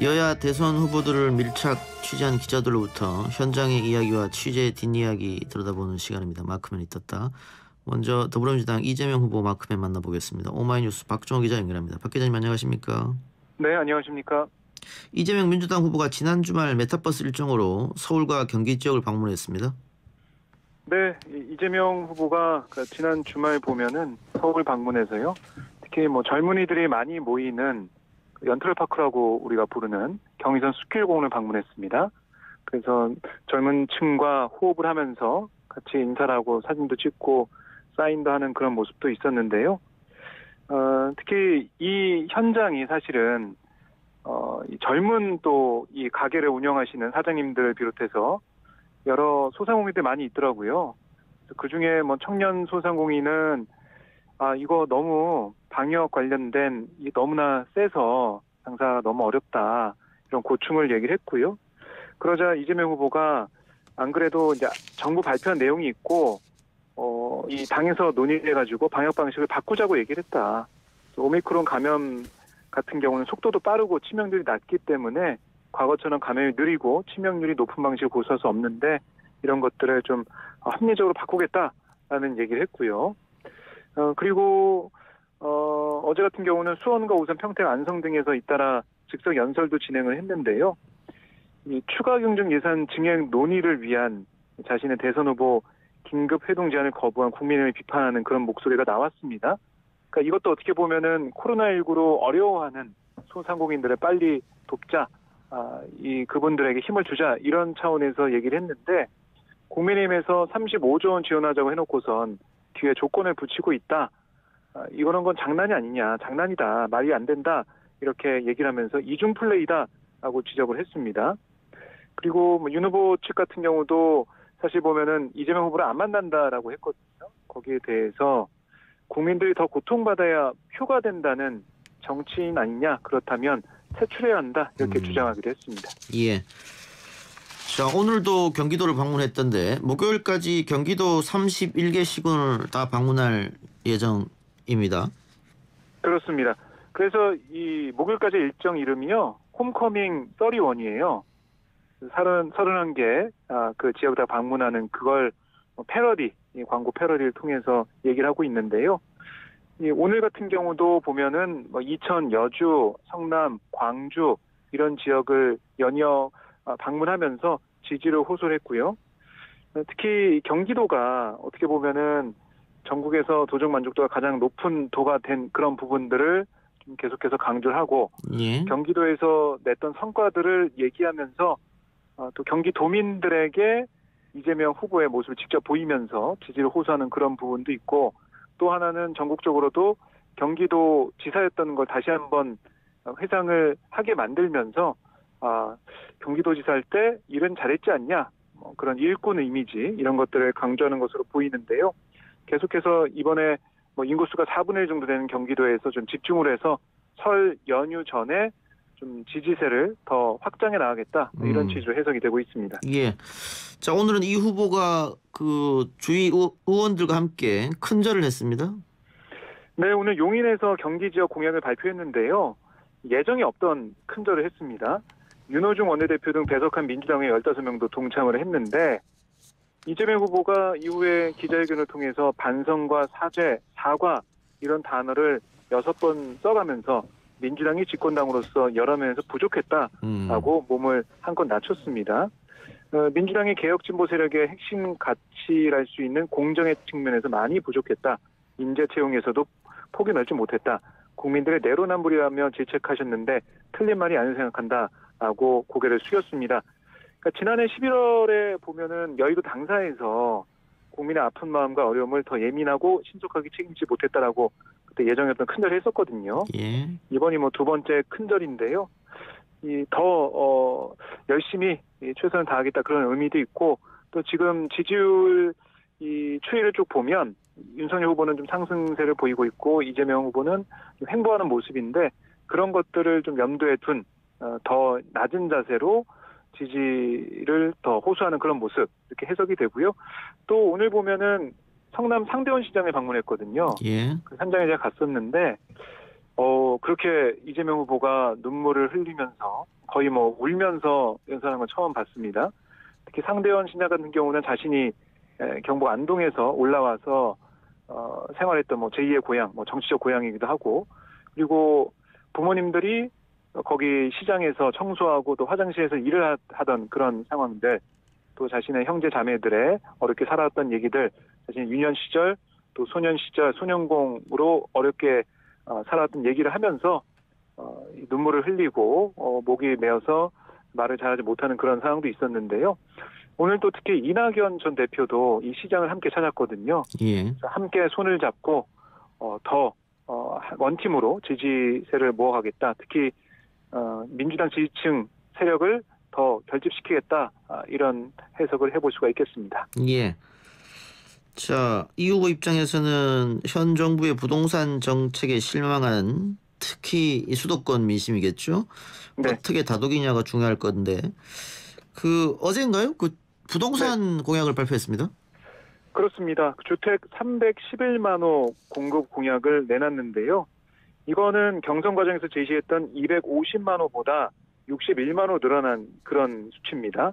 여야 대선 후보들을 밀착 취재한 기자들로부터 현장의 이야기와 취재 뒷이야기 들여다보는 시간입니다. 마크맨이 떴다. 먼저 더불어민주당 이재명 후보 마크맨 만나보겠습니다. 오마이뉴스 박종호 기자 연결합니다. 박 기자님 안녕하십니까? 네, 안녕하십니까? 이재명 민주당 후보가 지난 주말 메타버스 일정으로 서울과 경기 지역을 방문했습니다. 네, 이재명 후보가 지난 주말 보면은 서울 방문해서요. 특히 젊은이들이 많이 모이는 연트럴파크라고 우리가 부르는 경의선 숲길공원을 방문했습니다. 그래서 젊은 층과 호흡을 하면서 같이 인사를 하고 사진도 찍고 사인도 하는 그런 모습도 있었는데요. 특히 이 현장이 사실은 이 젊은 또 이 가게를 운영하시는 사장님들을 비롯해서 여러 소상공인들 많이 있더라고요. 그 중에 청년 소상공인은 이거 너무 방역 관련된 너무나 세서 장사가 너무 어렵다 이런 고충을 얘기를 했고요. 그러자 이재명 후보가 안 그래도 이제 정부 발표한 내용이 있고 이 당에서 논의를 해가지고 방역 방식을 바꾸자고 얘기를 했다. 오미크론 감염 같은 경우는 속도도 빠르고 치명률이 낮기 때문에 과거처럼 감염이 느리고 치명률이 높은 방식을 고수할 수 없는데 이런 것들을 좀 합리적으로 바꾸겠다라는 얘기를 했고요. 그리고 어제 같은 경우는 수원과 우선 평택 안성 등에서 잇따라 즉석 연설도 진행을 했는데요. 이 추가 경정 예산 증액 논의를 위한 자신의 대선 후보 긴급 회동 제안을 거부한 국민의힘을 비판하는 그런 목소리가 나왔습니다. 그러니까 이것도 어떻게 보면은 코로나19로 어려워하는 소상공인들을 빨리 돕자, 그분들에게 힘을 주자 이런 차원에서 얘기를 했는데 국민의힘에서 35조 원 지원하자고 해놓고선 뒤에 조건을 붙이고 있다. 이거는 건 장난이 아니냐, 장난이다, 말이 안 된다 이렇게 얘기를 하면서 이중 플레이다라고 지적을 했습니다. 그리고 윤 후보 측 같은 경우도 사실 보면은 이재명 후보를 안 만난다라고 했거든요. 거기에 대해서 국민들이 더 고통받아야 표가 된다는 정치인 아니냐, 그렇다면 퇴출해야 한다 이렇게 주장하기도 했습니다. 예. 자, 오늘도 경기도를 방문했던데 목요일까지 경기도 31개 시군을 다 방문할 예정입니다. 그렇습니다. 그래서 이 목요일까지 일정 이름이요, 홈커밍 31이에요. 31개 그 지역을 다 방문하는 그걸 패러디, 광고 패러디를 통해서 얘기를 하고 있는데요. 오늘 같은 경우도 보면은 이천, 여주, 성남, 광주 이런 지역을 연이어 방문하면서 지지를 호소를 했고요. 특히 경기도가 어떻게 보면은 전국에서 도적 만족도가 가장 높은 도가 된 그런 부분들을 좀 계속해서 강조를 하고, 예. 경기도에서 냈던 성과들을 얘기하면서 또 경기도민들에게 이재명 후보의 모습을 직접 보이면서 지지를 호소하는 그런 부분도 있고, 또 하나는 전국적으로도 경기도 지사였던 걸 다시 한번 회상을 하게 만들면서 경기도지사 할 때 일은 잘했지 않냐, 그런 일꾼 이미지 이런 것들을 강조하는 것으로 보이는데요. 계속해서 이번에 인구수가 4분의 1 정도 되는 경기도에서 좀 집중을 해서 설 연휴 전에 좀 지지세를 더 확장해 나가겠다 이런 취지로 해석이 되고 있습니다. 예. 자, 오늘은 이 후보가 그 주위 의원들과 함께 큰절을 했습니다. 네, 오늘 용인에서 경기 지역 공약을 발표했는데요. 예정이 없던 큰절을 했습니다. 윤호중 원내대표 등 배석한 민주당의 15명도 동참을 했는데, 이재명 후보가 이후에 기자회견을 통해서 반성과 사죄, 사과 이런 단어를 6번 써가면서 민주당이 집권당으로서 여러 면에서 부족했다라고 몸을 한껏 낮췄습니다. 민주당의 개혁진보 세력의 핵심 가치랄 수 있는 공정의 측면에서 많이 부족했다. 인재 채용에서도 폭이 넓지 못했다. 국민들의 내로남불이라며 질책하셨는데 틀린 말이 아니라 생각한다라고 고개를 숙였습니다. 그러니까 지난해 11월에 보면은 여의도 당사에서 국민의 아픈 마음과 어려움을 더 예민하고 신속하게 책임지지 못했다라고 그때 예정했던 큰절을 했었거든요. 예. 이번이 두 번째 큰절인데요. 더 열심히 최선을 다하겠다 그런 의미도 있고, 또 지금 지지율 추이를 쭉 보면 윤석열 후보는 좀 상승세를 보이고 있고 이재명 후보는 좀 횡보하는 모습인데, 그런 것들을 좀 염두에 둔 더 낮은 자세로 지지를 더 호소하는 그런 모습 이렇게 해석이 되고요. 또 오늘 보면은 성남 상대원 시장에 방문했거든요. 예. 그 현장에 제가 갔었는데 그렇게 이재명 후보가 눈물을 흘리면서 거의 뭐 울면서 연설한 건 처음 봤습니다. 특히 상대원 신하 같은 경우는 자신이 경북 안동에서 올라와서 생활했던 뭐 제2의 고향, 뭐 정치적 고향이기도 하고, 그리고 부모님들이 거기 시장에서 청소하고 또 화장실에서 일을 하던 그런 상황들, 또 자신의 형제 자매들의 어렵게 살아왔던 얘기들, 자신의 유년 시절 또 소년 시절 소년공으로 어렵게 살아왔던 얘기를 하면서 눈물을 흘리고 목이 메어서 말을 잘하지 못하는 그런 상황도 있었는데요. 오늘 또 특히 이낙연 전 대표도 이 시장을 함께 찾았거든요. 예. 함께 손을 잡고 더 원팀으로 지지세를 모아가겠다. 특히 민주당 지지층 세력을 더 결집시키겠다. 이런 해석을 해볼 수가 있겠습니다. 예. 자, 이 후보 입장에서는 현 정부의 부동산 정책에 실망한 특히 이 수도권 민심이겠죠. 네. 어떻게 다독이냐가 중요할 건데 어제인가요? 그 부동산 공약을 발표했습니다. 그렇습니다. 주택 311만 호 공급 공약을 내놨는데요. 이거는 경선 과정에서 제시했던 250만 호보다 61만 호 늘어난 그런 수치입니다.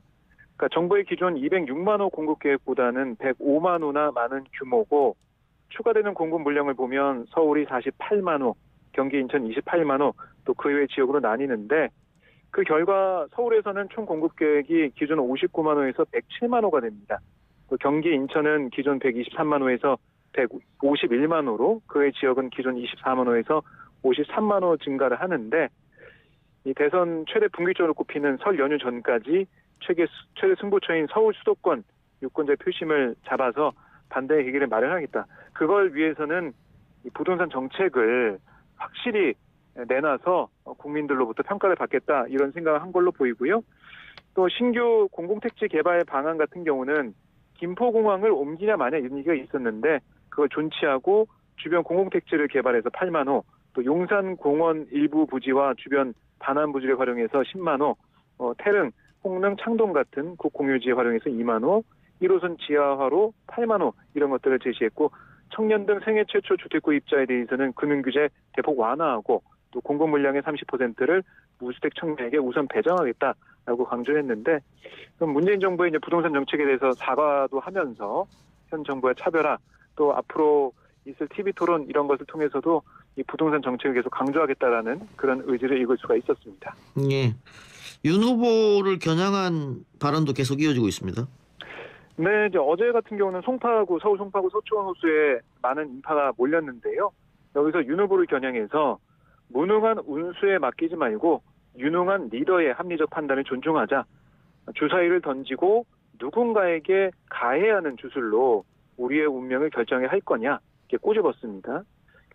그러니까 정부의 기존 206만 호 공급 계획보다는 105만 호나 많은 규모고, 추가되는 공급 물량을 보면 서울이 48만 호, 경기 인천 28만 호, 또 그 외 지역으로 나뉘는데, 그 결과 서울에서는 총 공급 계획이 기존 59만 호에서 107만 호가 됩니다. 경기 인천은 기존 123만 호에서 151만 호로, 그 외 지역은 기존 24만 호에서 53만 호 증가를 하는데, 이 대선 최대 분기점으로 꼽히는 설 연휴 전까지 최대 승부처인 서울 수도권 유권자 표심을 잡아서 반대의 계기를 마련하겠다. 그걸 위해서는 이 부동산 정책을 확실히 내놔서 국민들로부터 평가를 받겠다, 이런 생각을 한 걸로 보이고요. 또 신규 공공택지 개발 방안 같은 경우는 김포공항을 옮기냐 마냐 이런 얘기가 있었는데, 그걸 존치하고 주변 공공택지를 개발해서 8만 호, 또 용산공원 일부 부지와 주변 반환 부지를 활용해서 10만 호, 태릉, 홍릉, 창동 같은 국공유지에 활용해서 2만 호, 1호선 지하화로 8만 호, 이런 것들을 제시했고, 청년 등 생애 최초 주택 구입자에 대해서는 금융규제 대폭 완화하고, 또 공급 물량의 30%를 무주택 청년에게 우선 배정하겠다라고 강조했는데, 그럼 문재인 정부의 이제 부동산 정책에 대해서 사과도 하면서 현 정부의 차별화, 또 앞으로 있을 TV 토론 이런 것을 통해서도 이 부동산 정책을 계속 강조하겠다라는 그런 의지를 읽을 수가 있었습니다. 예. 윤 후보를 겨냥한 발언도 계속 이어지고 있습니다. 네, 이제 어제 같은 경우는 서울 송파구 서초원 호수에 많은 인파가 몰렸는데요. 여기서 윤 후보를 겨냥해서 무능한 운수에 맡기지 말고 유능한 리더의 합리적 판단을 존중하자. 주사위를 던지고 누군가에게 가해야 하는 주술로 우리의 운명을 결정해야 할 거냐, 이렇게 꼬집었습니다.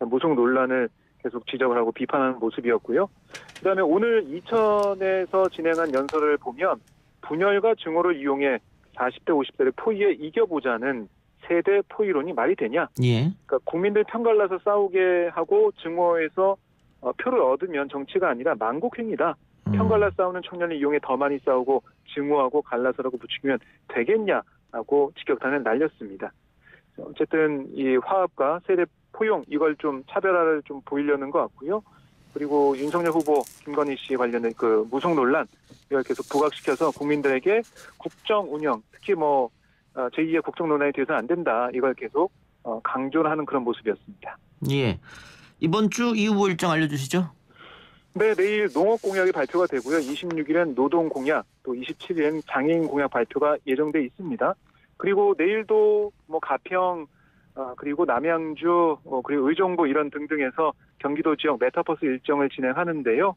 무속 논란을 계속 지적을 하고 비판하는 모습이었고요. 그다음에 오늘 이천에서 진행한 연설을 보면 분열과 증오를 이용해 40대 50대를 포위해 이겨보자는 세대 포위론이 말이 되냐? 예. 그러니까 국민들 편갈라서 싸우게 하고 증오해서 표를 얻으면 정치가 아니라 망국행위다. 편갈라 싸우는 청년을 이용해 더 많이 싸우고 증오하고 갈라서라고 부추기면 되겠냐라고 직격탄을 날렸습니다. 어쨌든 이 화합과 세대 포용, 이걸 좀 차별화를 좀 보이려는 것 같고요. 그리고 윤석열 후보, 김건희 씨 관련된 그 무속 논란, 이걸 계속 부각시켜서 국민들에게 국정 운영, 특히 뭐 제2의 국정 논란이 돼서는 안 된다, 이걸 계속 강조를 하는 그런 모습이었습니다. 예. 이번 주 이 후보 일정 알려주시죠. 네, 내일 농업 공약이 발표가 되고요. 26일엔 노동 공약, 또 27일엔 장애인 공약 발표가 예정돼 있습니다. 그리고 내일도 뭐 가평, 그리고 남양주, 그리고 의정부 이런 등등에서 경기도 지역 메타버스 일정을 진행하는데요.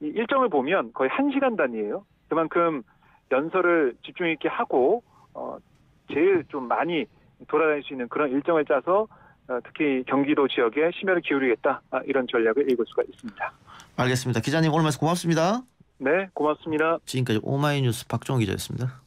이 일정을 보면 거의 1시간 단위예요. 그만큼 연설을 집중 있게 하고 제일 좀 많이 돌아다닐 수 있는 그런 일정을 짜서 특히 경기도 지역에 심혈을 기울이겠다, 이런 전략을 읽을 수가 있습니다. 알겠습니다. 기자님 오늘 말씀 고맙습니다. 네, 고맙습니다. 지금까지 오마이뉴스 박종호 기자였습니다.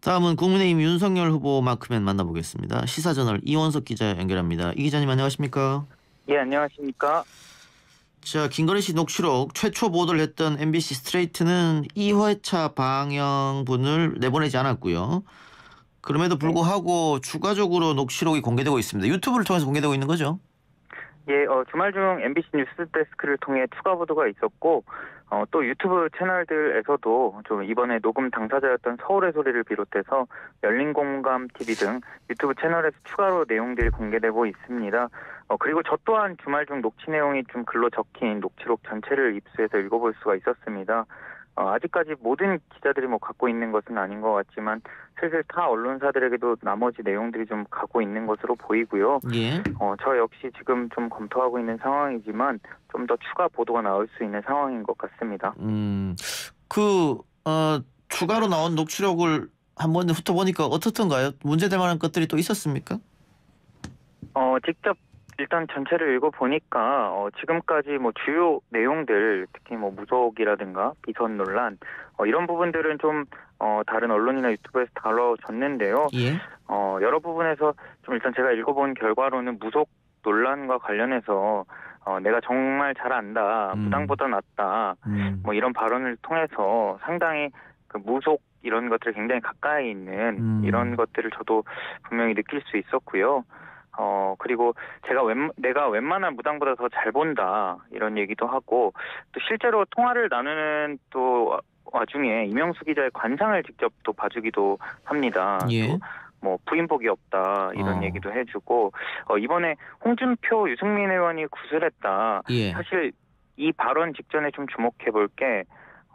다음은 국민의힘 윤석열 후보 마크맨 만나보겠습니다. 시사저널 이원석 기자 연결합니다. 이 기자님 안녕하십니까? 예, 안녕하십니까? 자, 김건희 씨 녹취록 최초 보도를 했던 MBC 스트레이트는 2회차 방영분을 내보내지 않았고요. 그럼에도 네. 불구하고 추가적으로 녹취록이 공개되고 있습니다. 유튜브를 통해서 공개되고 있는 거죠? 예, 주말 중 MBC 뉴스데스크를 통해 추가 보도가 있었고, 또 유튜브 채널들에서도 좀 이번에 녹음 당사자였던 서울의 소리를 비롯해서 열린공감 TV 등 유튜브 채널에서 추가로 내용들이 공개되고 있습니다. 그리고 저 또한 주말 중 녹취 내용이 좀 글로 적힌 녹취록 전체를 입수해서 읽어볼 수가 있었습니다. 아직까지 모든 기자들이 뭐 갖고 있는 것은 아닌 것 같지만 슬슬 타 언론사들에게도 나머지 내용들이 좀 가고 있는 것으로 보이고요. 예. 저 역시 지금 좀 검토하고 있는 상황이지만 좀 더 추가 보도가 나올 수 있는 상황인 것 같습니다. 추가로 나온 녹취록을 한번 훑어보니까 어떻던가요? 문제될 만한 것들이 또 있었습니까? 직접 일단 전체를 읽어보니까 지금까지 뭐 주요 내용들, 특히 뭐 무속이라든가 비선 논란 이런 부분들은 좀 다른 언론이나 유튜브에서 다뤄졌는데요. 예. 여러 부분에서 좀 일단 제가 읽어본 결과로는 무속 논란과 관련해서 내가 정말 잘 안다, 무당보다 낫다, 뭐 이런 발언을 통해서 상당히 그 무속 이런 것들 굉장히 가까이 있는 이런 것들을 저도 분명히 느낄 수 있었고요. 그리고 내가 웬만한 무당보다 더 잘 본다 이런 얘기도 하고 또 실제로 통화를 나누는 또 와중에 이명수 기자의 관상을 직접 또 봐주기도 합니다. 예. 또 뭐 부인복이 없다 이런 얘기도 해주고 이번에 홍준표 유승민 의원이 구술했다. 예. 사실 이 발언 직전에 좀 주목해 볼 게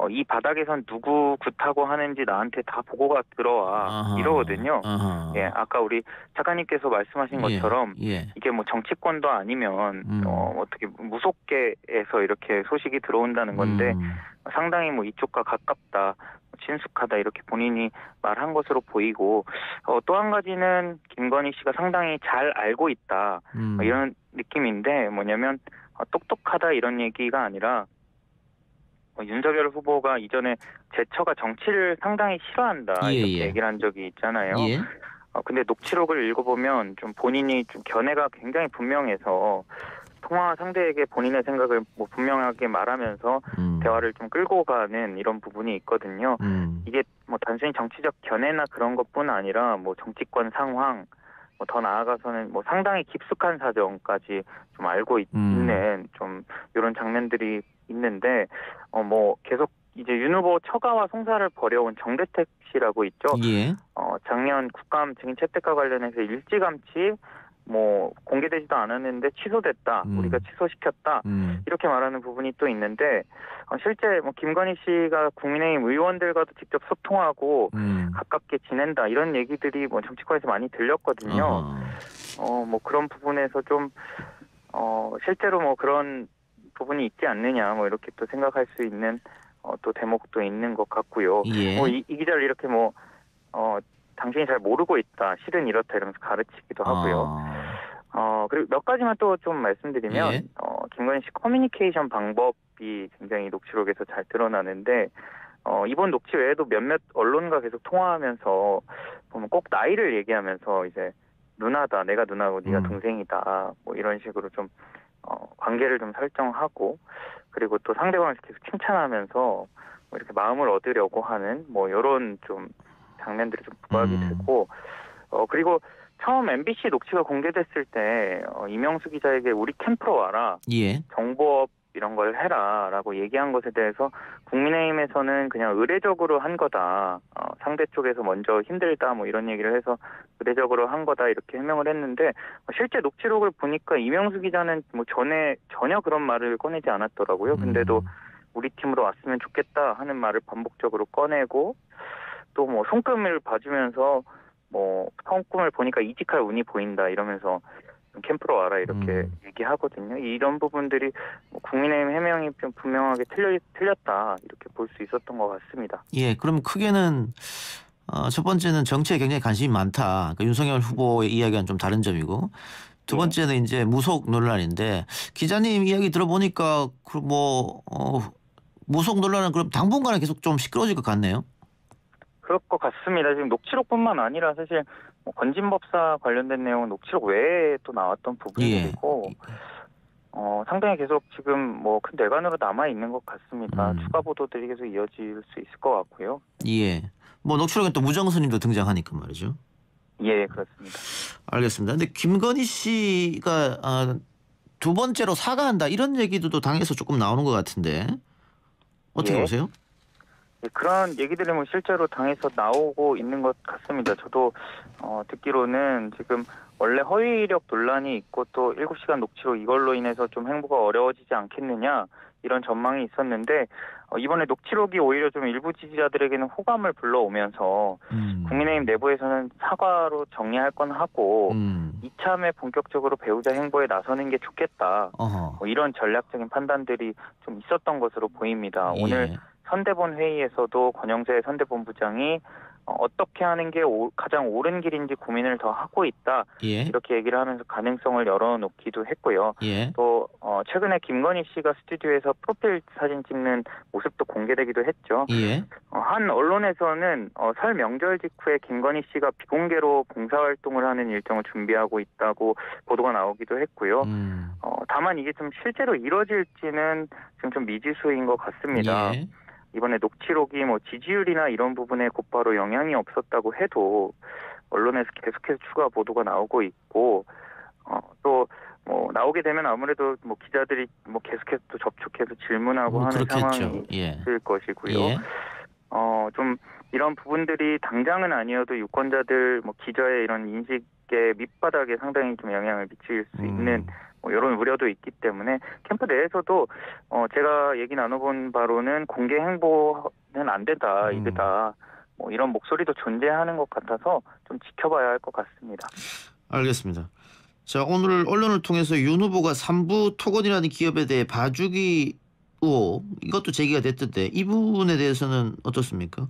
이 바닥에선 누구 굿하고 하는지 나한테 다 보고가 들어와 아하. 이러거든요. 아하. 예, 아까 우리 작가님께서 말씀하신 예. 것처럼 예. 이게 뭐 정치권도 아니면 어떻게 무속계에서 이렇게 소식이 들어온다는 건데 상당히 뭐 이쪽과 가깝다, 친숙하다 이렇게 본인이 말한 것으로 보이고 또 한 가지는 김건희 씨가 상당히 잘 알고 있다 이런 느낌인데 뭐냐면 똑똑하다 이런 얘기가 아니라 윤석열 후보가 이전에 제처가 정치를 상당히 싫어한다 이렇게 얘기를 한 적이 있잖아요. 예. 근데 녹취록을 읽어보면 좀 본인이 좀 견해가 굉장히 분명해서 통화 상대에게 본인의 생각을 뭐 분명하게 말하면서 대화를 좀 끌고 가는 이런 부분이 있거든요. 이게 뭐 단순히 정치적 견해나 그런 것뿐 아니라 뭐 정치권 상황, 뭐 더 나아가서는 뭐 상당히 깊숙한 사정까지 좀 알고 있는 좀 이런 장면들이 있는데 뭐 계속 이제 윤 후보 처가와 송사를 벌여온 정대택 씨라고 있죠. 예. 작년 국감 증인 채택과 관련해서 일찌감치 뭐 공개되지도 않았는데 취소됐다. 우리가 취소시켰다. 이렇게 말하는 부분이 또 있는데 실제 뭐 김건희 씨가 국민의힘 의원들과도 직접 소통하고 가깝게 지낸다. 이런 얘기들이 뭐 정치권에서 많이 들렸거든요. 뭐 그런 부분에서 좀 실제로 뭐 그런 부분이 있지 않느냐. 뭐 이렇게 또 생각할 수 있는 또 대목도 있는 것 같고요. 예. 이 기자를 이렇게 뭐 당신이 잘 모르고 있다. 실은 이렇다 이러면서 가르치기도 하고요. 그리고 몇 가지만 또 좀 말씀드리면 예. 김건희 씨 커뮤니케이션 방법이 굉장히 녹취록에서 잘 드러나는데 이번 녹취 외에도 몇몇 언론과 계속 통화하면서 보면 꼭 나이를 얘기하면서 이제 누나다, 내가 누나고 네가 동생이다, 뭐 이런 식으로 좀 관계를 좀 설정하고 그리고 또 상대방을 계속 칭찬하면서 뭐 이렇게 마음을 얻으려고 하는 뭐 이런 좀 장면들이 좀 부각이 되고 그리고 처음 MBC 녹취가 공개됐을 때 이명수 기자에게 우리 캠프로 와라. 예. 정보업 이런 걸 해라라고 얘기한 것에 대해서 국민의힘에서는 그냥 의례적으로 한 거다. 상대 쪽에서 먼저 힘들다 뭐 이런 얘기를 해서 의례적으로 한 거다 이렇게 해명을 했는데 실제 녹취록을 보니까 이명수 기자는 뭐 전혀 그런 말을 꺼내지 않았더라고요. 근데도 우리 팀으로 왔으면 좋겠다 하는 말을 반복적으로 꺼내고 또 뭐 손금을 봐주면서 뭐 손금을 보니까 이직할 운이 보인다 이러면서 캠프로 와라 이렇게 얘기하거든요. 이런 부분들이 뭐 국민의힘 해명이 좀 분명하게 틀렸다 이렇게 볼 수 있었던 것 같습니다. 예, 그럼 크게는 첫 번째는 정치에 굉장히 관심이 많다. 그러니까 윤석열 후보의 이야기와는 좀 다른 점이고 두 번째는 이제 무속 논란인데 기자님 이야기 들어보니까 무속 논란은 그럼 당분간은 계속 좀 시끄러워질 것 같네요. 그럴 것 같습니다. 지금 녹취록뿐만 아니라 사실 뭐 건진법사 관련된 내용은 녹취록 외에 또 나왔던 부분이고 상당히 계속 지금 뭐 큰 뇌관으로 남아 있는 것 같습니다. 음. 추가 보도들이 계속 이어질 수 있을 것 같고요. 예. 뭐 녹취록에 또 무정수님도 등장하니까 말이죠. 예, 그렇습니다. 알겠습니다. 근데 김건희 씨가 두 번째로 사과한다 이런 얘기도 또 당에서 조금 나오는 것 같은데 어떻게 예. 보세요? 예, 그런 얘기들이 뭐 실제로 당에서 나오고 있는 것 같습니다. 저도 듣기로는 지금 원래 허위 이력 논란이 있고 또 7시간 녹취록 이걸로 인해서 좀 행보가 어려워지지 않겠느냐 이런 전망이 있었는데 이번에 녹취록이 오히려 좀 일부 지지자들에게는 호감을 불러오면서 국민의힘 내부에서는 사과로 정리할 건 하고 이참에 본격적으로 배우자 행보에 나서는 게 좋겠다. 어허. 뭐 이런 전략적인 판단들이 좀 있었던 것으로 보입니다. 예. 오늘 선대본 회의에서도 권영세 선대본부장이 어떻게 하는 게 가장 옳은 길인지 고민을 더 하고 있다. 예. 이렇게 얘기를 하면서 가능성을 열어놓기도 했고요. 예. 또 최근에 김건희 씨가 스튜디오에서 프로필 사진 찍는 모습도 공개되기도 했죠. 예. 한 언론에서는 설 명절 직후에 김건희 씨가 비공개로 봉사활동을 하는 일정을 준비하고 있다고 보도가 나오기도 했고요. 다만 이게 좀 실제로 이뤄질지는 지금 좀 미지수인 것 같습니다. 예. 이번에 녹취록이 뭐 지지율이나 이런 부분에 곧바로 영향이 없었다고 해도 언론에서 계속해서 추가 보도가 나오고 있고 또 뭐 나오게 되면 아무래도 뭐 기자들이 뭐 계속해서 또 접촉해서 질문하고 하는 그렇겠죠. 상황이 예. 있을 것이고요. 예. 좀 이런 부분들이 당장은 아니어도 유권자들 뭐 기자의 이런 인식의 밑바닥에 상당히 좀 영향을 미칠 수 있는 뭐 이런 우려도 있기 때문에 캠프 내에서도 제가 얘기 나눠본 바로는 공개 행보는 안 된다, 이르다 뭐 이런 목소리도 존재하는 것 같아서 좀 지켜봐야 할 것 같습니다. 알겠습니다. 자, 오늘 언론을 통해서 윤 후보가 삼부 토건이라는 기업에 대해 봐주기 의혹 이것도 제기가 됐던데 이 부분에 대해서는 어떻습니까?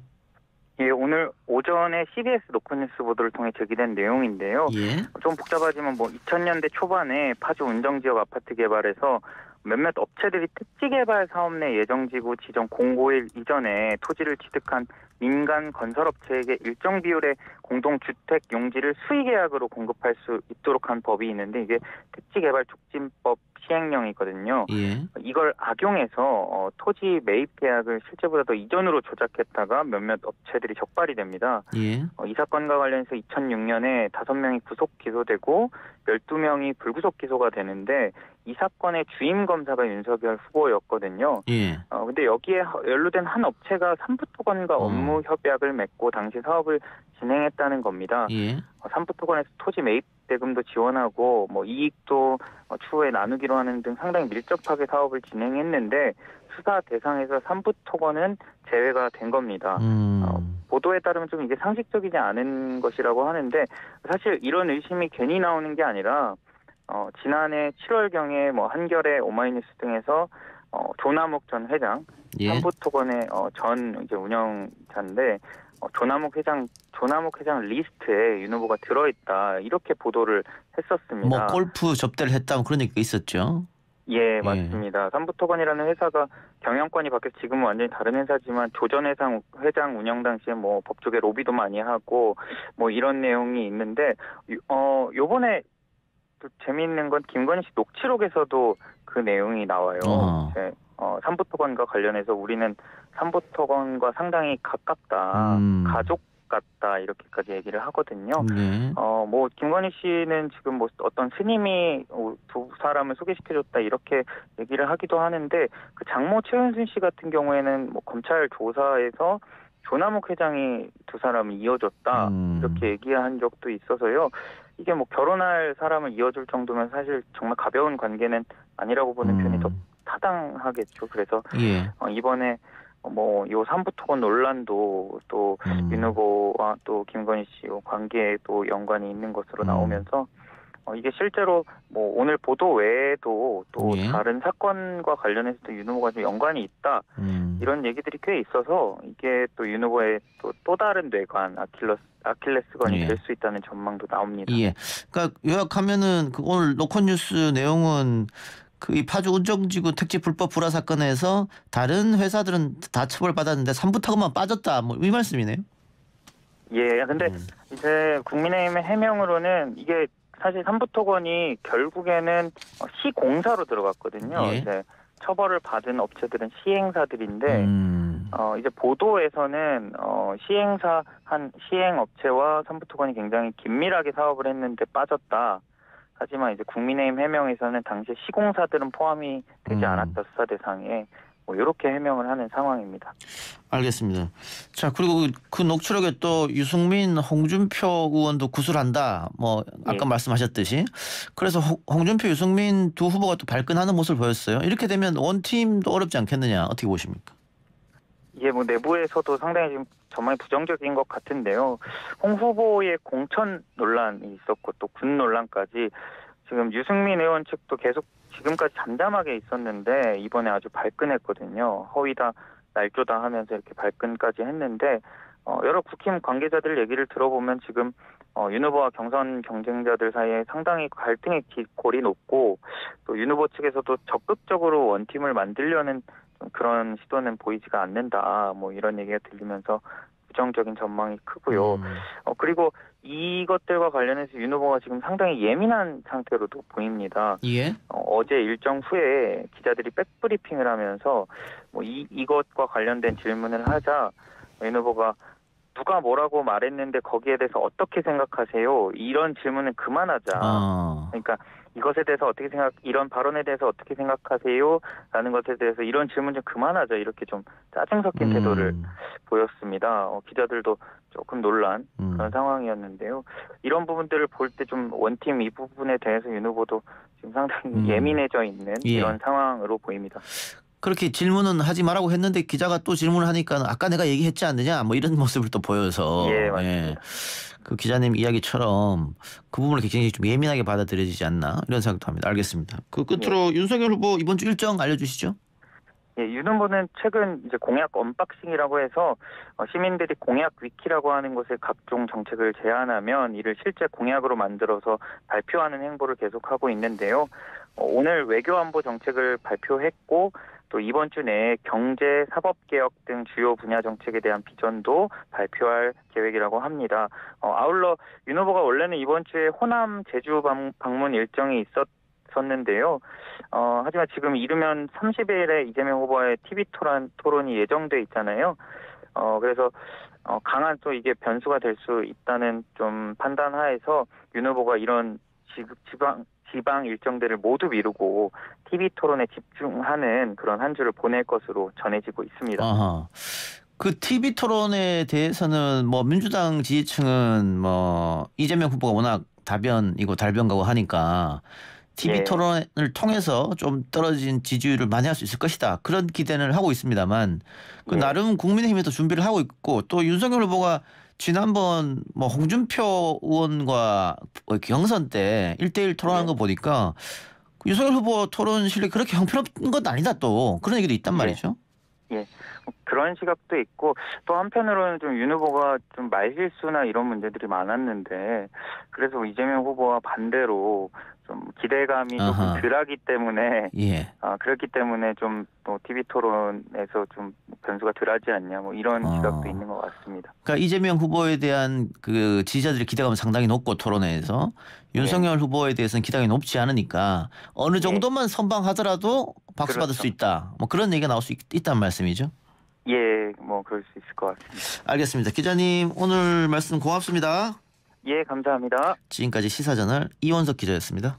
예, 오늘 오전에 CBS 노컷뉴스 보도를 통해 제기된 내용인데요. 예. 좀 복잡하지만 뭐 2000년대 초반에 파주 운정지역 아파트 개발에서 몇몇 업체들이 특지개발 사업 내 예정지구 지정 공고일 이전에 토지를 취득한 민간 건설업체에게 일정 비율의 공동주택 용지를 수의계약으로 공급할 수 있도록 한 법이 있는데 이게 특지개발촉진법 시행령이거든요. 예. 이걸 악용해서 토지 매입 계약을 실제보다 더 이전으로 조작했다가 몇몇 업체들이 적발이 됩니다. 예. 이 사건과 관련해서 2006년에 5명이 구속 기소되고 12명이 불구속 기소가 되는데 이 사건의 주임 검사가 윤석열 후보였거든요. 예. 근데 여기에 연루된 한 업체가 삼부토건과 업무 협약을 맺고 당시 사업을 진행했다는 겁니다. 예. 삼부토건에서 토지 매입 대금도 지원하고 뭐 이익도 추후에 나누기로 하는 등 상당히 밀접하게 사업을 진행했는데 수사 대상에서 삼부토건은 제외가 된 겁니다. 보도에 따르면 좀 이게 상식적이지 않은 것이라고 하는데 사실 이런 의심이 괜히 나오는 게 아니라 지난해 7월경에 뭐 한겨레 오마이뉴스 등에서 조남욱 전 회장 예. 삼부토건의 전 이제 운영자인데 조남욱 회장 리스트에 윤 후보가 들어있다 이렇게 보도를 했었습니다. 뭐 골프 접대를 했다고 그런 얘기가 있었죠. 예, 맞습니다. 삼부토건이라는 회사가 경영권이 바뀌어서 지금은 완전히 다른 회사지만 조전 회장 운영 당시에 뭐 법조계 로비도 많이 하고 뭐 이런 내용이 있는데 요번에 또 재미있는 건 김건희 씨 녹취록에서도 그 내용이 나와요. 삼부토건과 관련해서 우리는 삼부토건과 상당히 가깝다, 가족 같다 이렇게까지 얘기를 하거든요. 네. 뭐 김건희 씨는 지금 뭐 어떤 스님이 두 사람을 소개시켜줬다 이렇게 얘기를 하기도 하는데 그 장모 최은순 씨 같은 경우에는 뭐 검찰 조사에서 조남욱 회장이 두 사람을 이어줬다 이렇게 얘기한 적도 있어서요. 이게 뭐 결혼할 사람을 이어줄 정도면 사실 정말 가벼운 관계는 아니라고 보는 편이 더 타당하겠죠. 그래서 예. 이번에 뭐 요 삼부토건 논란도 또 윤 후보와 또 김건희 씨 관계에도 연관이 있는 것으로 나오면서 이게 실제로 뭐 오늘 보도 외에도 또 예. 다른 사건과 관련해서도 윤 후보가 좀 연관이 있다 이런 얘기들이 꽤 있어서 이게 또 윤 후보의 또 다른 뇌관 아킬레스건이 예. 될 수 있다는 전망도 나옵니다. 예. 그러니까 요약하면은 그 오늘 노컷뉴스 내용은 그 이 파주 운정지구 택지 불법 불화 사건에서 다른 회사들은 다 처벌받았는데 삼부토건만 빠졌다 뭐 이 말씀이네요. 예, 근데 이제 국민의힘의 해명으로는 이게 사실 삼부토건이 결국에는 시공사로 들어갔거든요. 예. 이제 처벌을 받은 업체들은 시행사들인데 이제 보도에서는 시행업체와 삼부토건이 굉장히 긴밀하게 사업을 했는데 빠졌다. 하지만 이제 국민의힘 해명에서는 당시 시공사들은 포함이 되지 않았다 수사 대상에 뭐 이렇게 해명을 하는 상황입니다. 알겠습니다. 자, 그리고 그 녹취록에 또 유승민, 홍준표 의원도 구술한다. 뭐 아까 예. 말씀하셨듯이. 그래서 홍준표, 유승민 두 후보가 또 발끈하는 모습을 보였어요. 이렇게 되면 원팀도 어렵지 않겠느냐. 어떻게 보십니까? 이게 뭐 내부에서도 상당히 지금 전망이 부정적인 것 같은데요. 홍 후보의 공천 논란이 있었고 또 군 논란까지 지금 유승민 의원 측도 계속 지금까지 잠잠하게 있었는데 이번에 아주 발끈했거든요. 허위다 날조다 하면서 이렇게 발끈까지 했는데 여러 국힘 관계자들 얘기를 들어보면 지금 윤 후보와 경선 경쟁자들 사이에 상당히 갈등의 골이 높고 또 윤 후보 측에서도 적극적으로 원팀을 만들려는 그런 시도는 보이지가 않는다. 뭐 이런 얘기가 들리면서 부정적인 전망이 크고요. 그리고 이것들과 관련해서 윤 후보가 지금 상당히 예민한 상태로도 보입니다. 예. 어제 일정 후에 기자들이 백브리핑을 하면서 뭐 이것과 관련된 질문을 하자 윤 후보가 누가 뭐라고 말했는데 거기에 대해서 어떻게 생각하세요? 이런 질문은 그만하자. 그러니까 이것에 대해서 이런 발언에 대해서 어떻게 생각하세요? 라는 것에 대해서 이런 질문 좀 그만하자. 이렇게 좀 짜증 섞인 태도를 보였습니다. 기자들도 조금 놀란 그런 상황이었는데요. 이런 부분들을 볼 때 좀 원팀 이 부분에 대해서 윤 후보도 지금 상당히 예민해져 있는 이런 상황으로 보입니다. 그렇게 질문은 하지 말라고 했는데 기자가 또 질문을 하니까 아까 내가 얘기했지 않느냐 뭐 이런 모습을 또 보여서 맞습니다. 그 기자님 이야기처럼 그 부분을 굉장히 좀 예민하게 받아들여지지 않나 이런 생각도 합니다. 알겠습니다. 그 끝으로 윤석열 후보 이번 주 일정 알려주시죠. 윤 후보는 최근 이제 공약 언박싱이라고 해서 시민들이 공약 위키라고 하는 곳에 각종 정책을 제안하면 이를 실제 공약으로 만들어서 발표하는 행보를 계속하고 있는데요. 오늘 외교안보 정책을 발표했고 또 이번 주 내에 경제, 사법개혁 등 주요 분야 정책에 대한 비전도 발표할 계획이라고 합니다. 아울러 윤 후보가 원래는 이번 주에 호남, 제주 방문 일정이 있었는데요. 하지만 지금 이르면 30일에 이재명 후보와의 TV 토론이 예정돼 있잖아요. 그래서 강한 또 이게 변수가 될 수 있다는 좀 판단하에서 윤 후보가 이런 지방 일정들을 모두 미루고 TV 토론에 집중하는 그런 한 주를 보낼 것으로 전해지고 있습니다. 그 TV 토론에 대해서는 뭐 민주당 지지층은 뭐 이재명 후보가 워낙 다변이고 달변가고 하니까 TV 토론을 통해서 좀 떨어진 지지율을 만회할 수 있을 것이다. 그런 기대를 하고 있습니다만 그 나름 국민의힘에도 준비를 하고 있고 또 윤석열 후보가 지난번 뭐 홍준표 의원과 경선 때 1대1 토론한 거 보니까 윤석열 후보 토론 실력이 그렇게 형편없는 건 아니다 또 그런 얘기도 있단 말이죠. 그런 시각도 있고 또 한편으로는 좀 윤 후보가 좀 말실수나 이런 문제들이 많았는데 그래서 이재명 후보와 반대로 좀 기대감이 조금 덜하기 때문에 그렇기 때문에 좀 뭐 TV 토론에서 좀 변수가 덜하지 않냐 뭐 이런 시각도 있는 것 같습니다. 그러니까 이재명 후보에 대한 그 지지자들의 기대감은 상당히 높고 토론회에서 윤석열 후보에 대해서는 기대감이 높지 않으니까 어느 정도만 선방하더라도 박수 받을 수 있다. 뭐 그런 얘기가 나올 수 있다는 말씀이죠. 뭐 그럴 수 있을 것 같습니다. 알겠습니다. 기자님 오늘 말씀 고맙습니다. 감사합니다. 지금까지 시사저널 이원석 기자였습니다.